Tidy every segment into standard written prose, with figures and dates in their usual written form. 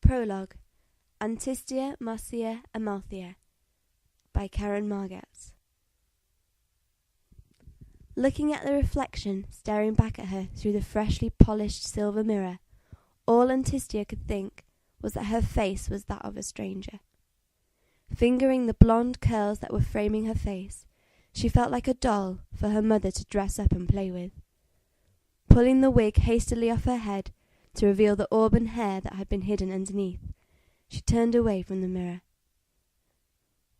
Prologue, Antistia, Marcia, Amalthea, by Keren Margetts. Looking at the reflection staring back at her through the freshly polished silver mirror, all Antistia could think was that her face was that of a stranger. Fingering the blonde curls that were framing her face, she felt like a doll for her mother to dress up and play with. Pulling the wig hastily off her head to reveal the auburn hair that had been hidden underneath, she turned away from the mirror.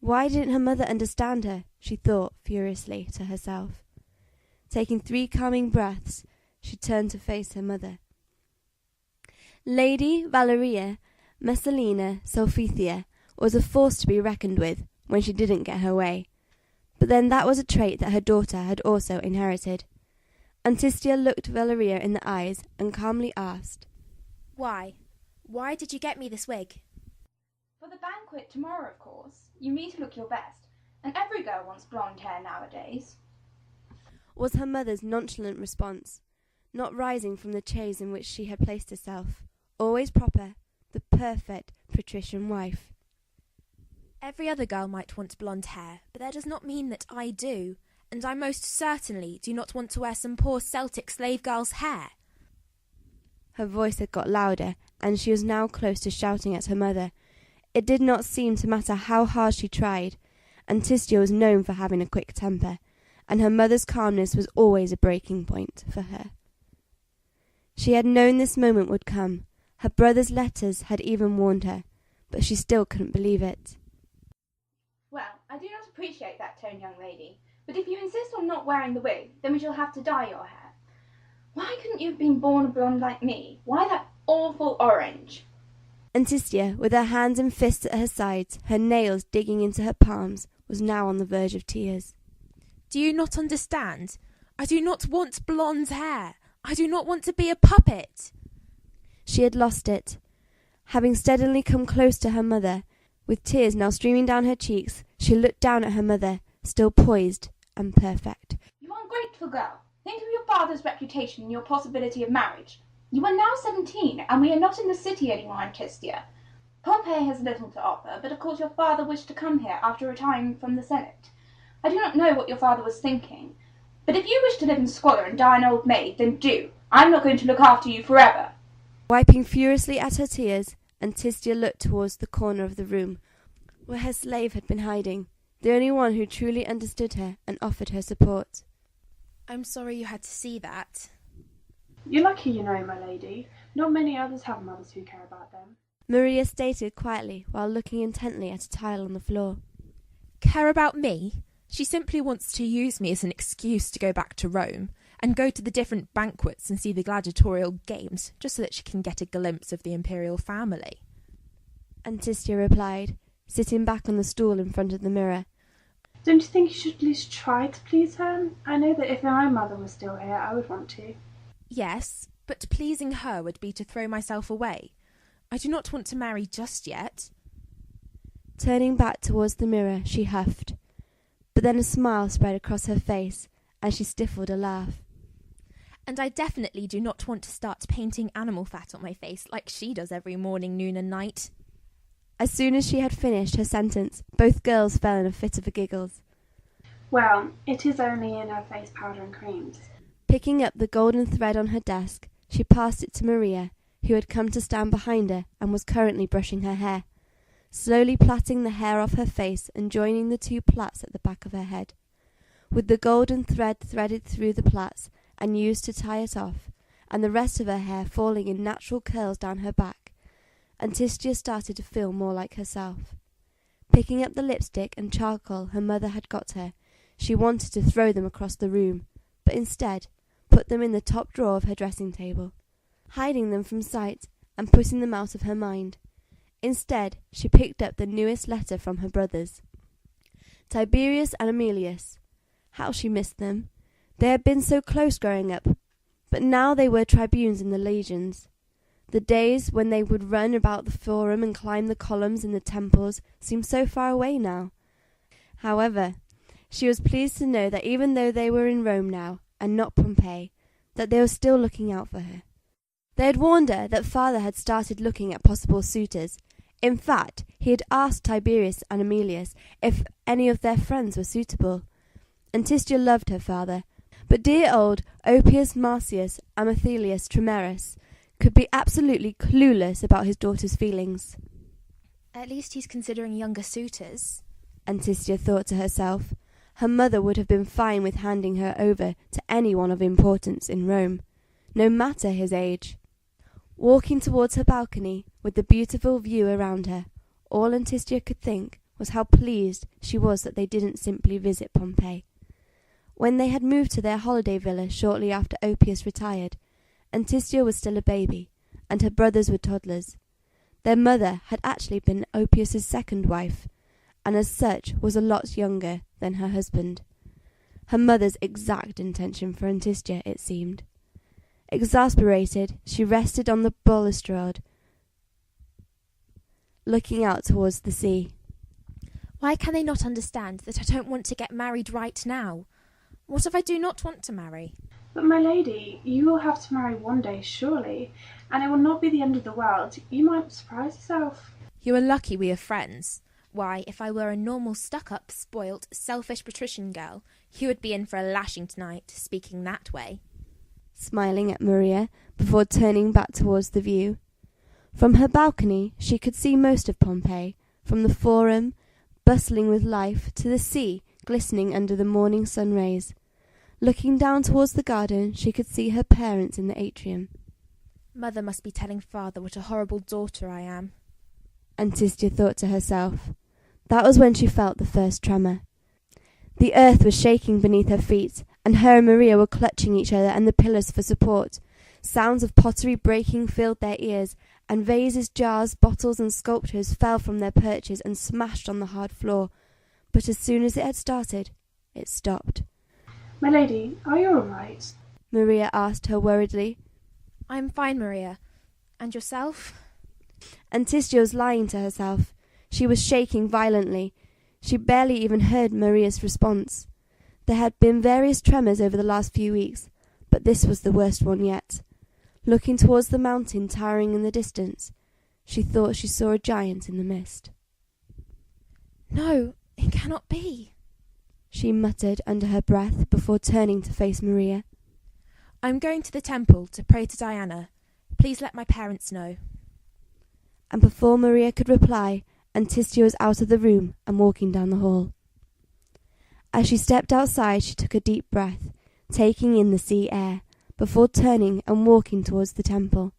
Why didn't her mother understand her? She thought furiously to herself. Taking 3 calming breaths, she turned to face her mother. Lady Valeria Messalina Sulphitia was a force to be reckoned with when she didn't get her way, but then that was a trait that her daughter had also inherited. Antistia looked Valeria in the eyes and calmly asked, Why? Why did you get me this wig? For the banquet tomorrow, of course. You mean to look your best, and every girl wants blonde hair nowadays, was her mother's nonchalant response, not rising from the chaise in which she had placed herself, always proper, the perfect patrician wife. Every other girl might want blonde hair, but that does not mean that I do, and I most certainly do not want to wear some poor Celtic slave girl's hair. Her voice had got louder, and she was now close to shouting at her mother. It did not seem to matter how hard she tried. Antistia was known for having a quick temper, and her mother's calmness was always a breaking point for her. She had known this moment would come. Her brother's letters had even warned her, but she still couldn't believe it. Well, I do not appreciate that tone, young lady, but if you insist on not wearing the wig, then we shall have to dye your hair. Why couldn't you have been born a blonde like me? Why that awful orange? Antistia, with her hands and fists at her sides, her nails digging into her palms, was now on the verge of tears. Do you not understand? I do not want blonde hair. I do not want to be a puppet. She had lost it. Having steadily come close to her mother, with tears now streaming down her cheeks, she looked down at her mother, still poised and perfect. You ungrateful girl. Think of your father's reputation and your possibility of marriage. You are now 17, and we are not in the city anymore, Antistia. Pompeii has little to offer, but of course your father wished to come here after retiring from the Senate. I do not know what your father was thinking, but if you wish to live in squalor and die an old maid, then do. I'm not going to look after you forever. Wiping furiously at her tears, Antistia looked towards the corner of the room where her slave had been hiding, the only one who truly understood her and offered her support. I'm sorry you had to see that. You're lucky, you know, my lady. Not many others have mothers who care about them. Maria stated quietly while looking intently at a tile on the floor. Care about me? She simply wants to use me as an excuse to go back to Rome and go to the different banquets and see the gladiatorial games, just so that she can get a glimpse of the imperial family. Antistia replied, sitting back on the stool in front of the mirror. Don't you think you should at least try to please her? I know that if my mother was still here, I would want to. Yes, but pleasing her would be to throw myself away. I do not want to marry just yet. Turning back towards the mirror, she huffed. But then a smile spread across her face, and she stifled a laugh. And I definitely do not want to start painting animal fat on my face like she does every morning, noon and night. As soon as she had finished her sentence, both girls fell in a fit of giggles. Well, it is only in her face powder and creams. Picking up the golden thread on her desk, she passed it to Maria, who had come to stand behind her and was currently brushing her hair, slowly plaiting the hair off her face and joining the 2 plaits at the back of her head. With the golden thread threaded through the plaits and used to tie it off, and the rest of her hair falling in natural curls down her back, Antistia started to feel more like herself. Picking up the lipstick and charcoal her mother had got her, she wanted to throw them across the room, but instead put them in the top drawer of her dressing table, hiding them from sight and putting them out of her mind. Instead, she picked up the newest letter from her brothers. Tiberius and Emilius. How she missed them. They had been so close growing up, but now they were tribunes in the legions. The days when they would run about the forum and climb the columns in the temples seemed so far away now. However, she was pleased to know that even though they were in Rome now, and not Pompeii, that they were still looking out for her. They had warned her that father had started looking at possible suitors. In fact, he had asked Tiberius and Emilius if any of their friends were suitable. Antistia loved her father, but dear old Oppius Marcius Amathelius Trimerus could be absolutely clueless about his daughter's feelings. At least he's considering younger suitors, Antistia thought to herself. Her mother would have been fine with handing her over to anyone of importance in Rome, no matter his age. Walking towards her balcony, with the beautiful view around her, all Antistia could think was how pleased she was that they didn't simply visit Pompeii. When they had moved to their holiday villa shortly after Oppius retired, Antistia was still a baby, and her brothers were toddlers. Their mother had actually been Oppius's second wife, and as such was a lot younger than her husband. Her mother's exact intention for Antistia, it seemed. Exasperated, she rested on the balustrade, looking out towards the sea. Why can they not understand that I don't want to get married right now? What if I do not want to marry? But my lady, you will have to marry one day, surely, and it will not be the end of the world. You might surprise yourself. You are lucky we are friends. Why, if I were a normal stuck-up, spoilt, selfish patrician girl, you would be in for a lashing tonight, speaking that way. Smiling at Maria, before turning back towards the view. From her balcony she could see most of Pompeii, from the Forum, bustling with life, to the sea, glistening under the morning sun rays. Looking down towards the garden, she could see her parents in the atrium. Mother must be telling father what a horrible daughter I am, Antistia thought to herself. That was when she felt the first tremor. The earth was shaking beneath her feet, and her and Maria were clutching each other and the pillars for support. Sounds of pottery breaking filled their ears, and vases, jars, bottles and sculptures fell from their perches and smashed on the hard floor. But as soon as it had started, it stopped. My lady, are you all right? Maria asked her worriedly. I am fine, Maria. And yourself? Antistia was lying to herself. She was shaking violently. She barely even heard Maria's response. There had been various tremors over the last few weeks, but this was the worst one yet. Looking towards the mountain towering in the distance, she thought she saw a giant in the mist. No, it cannot be, she muttered under her breath before turning to face Maria. I am going to the temple to pray to Diana. Please let my parents know. And before Maria could reply, Antistia was out of the room and walking down the hall. As she stepped outside, she took a deep breath, taking in the sea air, before turning and walking towards the temple.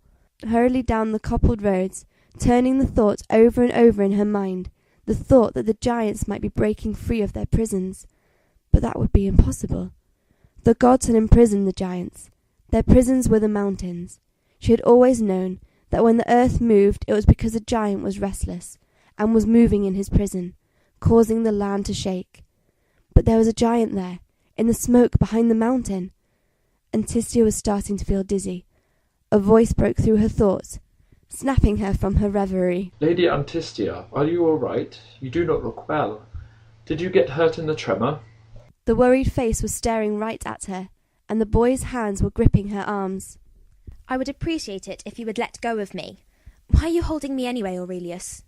Hurriedly down the cobbled roads, turning the thought over and over in her mind, the thought that the giants might be breaking free of their prisons. But that would be impossible. The gods had imprisoned the giants. Their prisons were the mountains. She had always known that when the earth moved, it was because a giant was restless, and was moving in his prison, causing the land to shake. But there was a giant there, in the smoke behind the mountain. Antistia was starting to feel dizzy. A voice broke through her thoughts, snapping her from her reverie. Lady Antistia, are you all right? You do not look well. Did you get hurt in the tremor? The worried face was staring right at her, and the boy's hands were gripping her arms. I would appreciate it if you would let go of me. Why are you holding me anyway, Aurelius?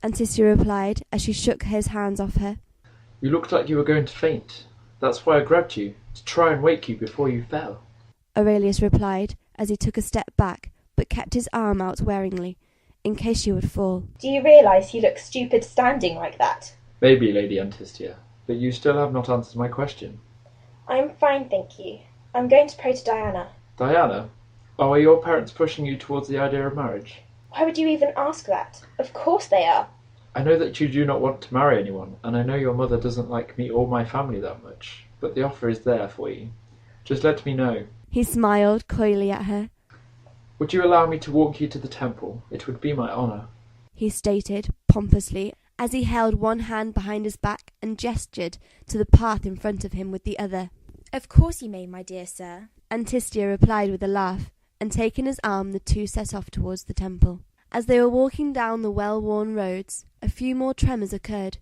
Antistia replied as she shook his hands off her. You looked like you were going to faint. That's why I grabbed you, to try and wake you before you fell. Aurelius replied as he took a step back, but kept his arm out waringly, in case she would fall. Do you realise you look stupid standing like that? Maybe, Lady Antistia, but you still have not answered my question. I am fine, thank you. I'm going to pray to Diana. Diana? Oh, are your parents pushing you towards the idea of marriage? Why would you even ask that? Of course they are. I know that you do not want to marry anyone, and I know your mother doesn't like me or my family that much, but the offer is there for you. Just let me know. He smiled coyly at her. Would you allow me to walk you to the temple? It would be my honour, he stated pompously, as he held one hand behind his back and gestured to the path in front of him with the other. Of course you may, my dear sir, Antistia replied with a laugh, and taking his arm the two set off towards the temple. As they were walking down the well-worn roads, a few more tremors occurred.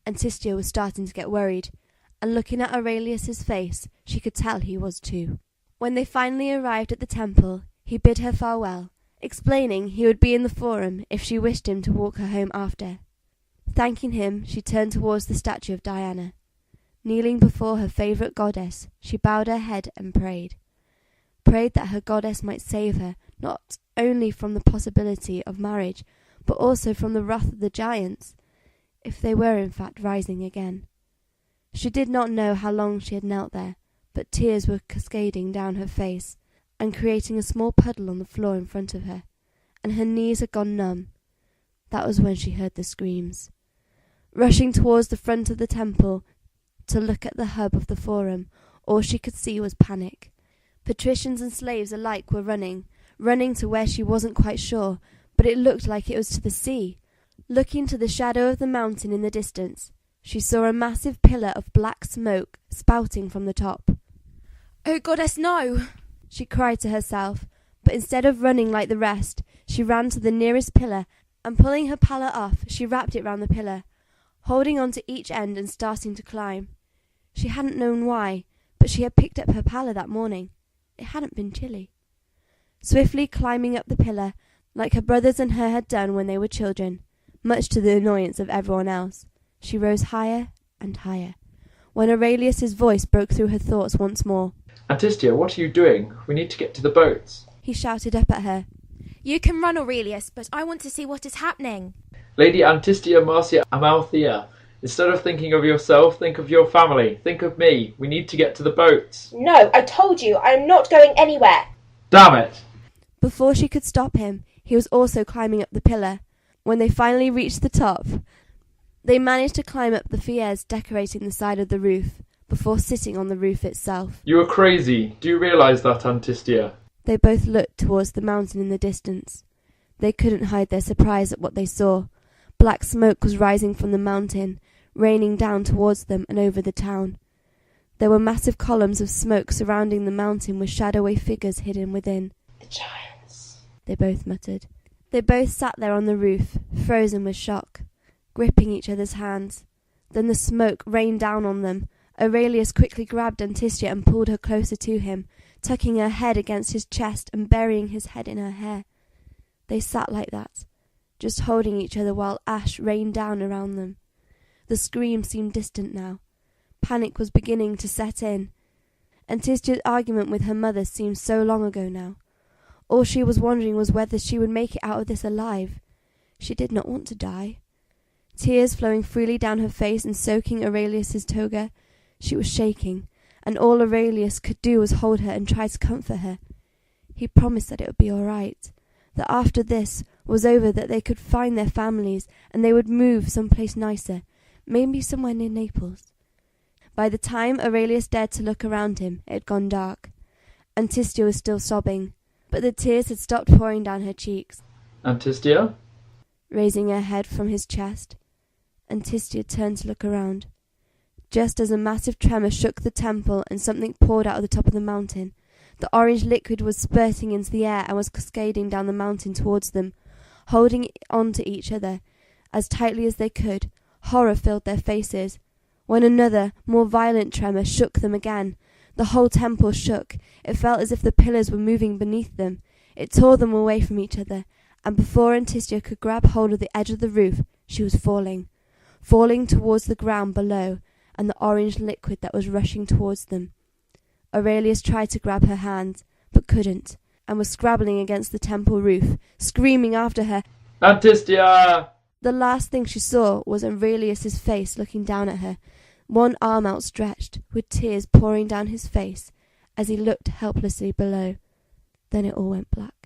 Antistia was starting to get worried, and looking at Aurelius's face, she could tell he was too. When they finally arrived at the temple, He bid her farewell, explaining he would be in the forum if she wished him to walk her home after. Thanking him, she turned towards the statue of Diana. Kneeling before her favourite goddess, she bowed her head and prayed. Prayed that her goddess might save her, not only from the possibility of marriage, but also from the wrath of the giants, if they were in fact rising again. She did not know how long she had knelt there, but tears were cascading down her face, and creating a small puddle on the floor in front of her, and her knees had gone numb. That was when she heard the screams. Rushing towards the front of the temple to look at the hub of the forum, all she could see was panic. Patricians and slaves alike were running to where she wasn't quite sure, but it looked like it was to the sea. Looking to the shadow of the mountain in the distance, she saw a massive pillar of black smoke spouting from the top. "Oh, goddess, no!" she cried to herself, but instead of running like the rest, she ran to the nearest pillar, and pulling her palla off, she wrapped it round the pillar, holding on to each end and starting to climb. She hadn't known why, but she had picked up her palla that morning. It hadn't been chilly. Swiftly climbing up the pillar, like her brothers and her had done when they were children, much to the annoyance of everyone else, she rose higher and higher, when Aurelius's voice broke through her thoughts once more. Antistia, what are you doing? We need to get to the boats. He shouted up at her. "You can run, Aurelius, but I want to see what is happening." Lady Antistia Marcia Amalthea, instead of thinking of yourself, think of your family. Think of me. We need to get to the boats. No, I told you, I am not going anywhere. Damn it! Before she could stop him, he was also climbing up the pillar. When they finally reached the top, they managed to climb up the frieze decorating the side of the roof, before sitting on the roof itself. You are crazy. Do you realise that, Antistia? They both looked towards the mountain in the distance. They couldn't hide their surprise at what they saw. Black smoke was rising from the mountain, raining down towards them and over the town. There were massive columns of smoke surrounding the mountain with shadowy figures hidden within. The giants, they both muttered. They both sat there on the roof, frozen with shock, gripping each other's hands. Then the smoke rained down on them. Aurelius quickly grabbed Antistia and pulled her closer to him, tucking her head against his chest and burying his head in her hair. They sat like that, just holding each other while ash rained down around them. The screams seemed distant now. Panic was beginning to set in. Antistia's argument with her mother seemed so long ago now. All she was wondering was whether she would make it out of this alive. She did not want to die. Tears flowing freely down her face and soaking Aurelius's toga. She was shaking, and all Aurelius could do was hold her and try to comfort her. He promised that it would be all right, that after this was over that they could find their families and they would move someplace nicer, maybe somewhere near Naples. By the time Aurelius dared to look around him, it had gone dark. Antistia was still sobbing, but the tears had stopped pouring down her cheeks. Antistia? Raising her head from his chest, Antistia turned to look around. Just as a massive tremor shook the temple and something poured out of the top of the mountain, the orange liquid was spurting into the air and was cascading down the mountain towards them. Holding on to each other as tightly as they could, horror filled their faces. When another, more violent tremor shook them again. The whole temple shook. It felt as if the pillars were moving beneath them. It tore them away from each other, and before Antistia could grab hold of the edge of the roof, she was falling towards the ground below, and the orange liquid that was rushing towards them. Aurelius tried to grab her hand, but couldn't, and was scrabbling against the temple roof, screaming after her, Antistia! The last thing she saw was Aurelius's face looking down at her, one arm outstretched, with tears pouring down his face as he looked helplessly below. Then it all went black.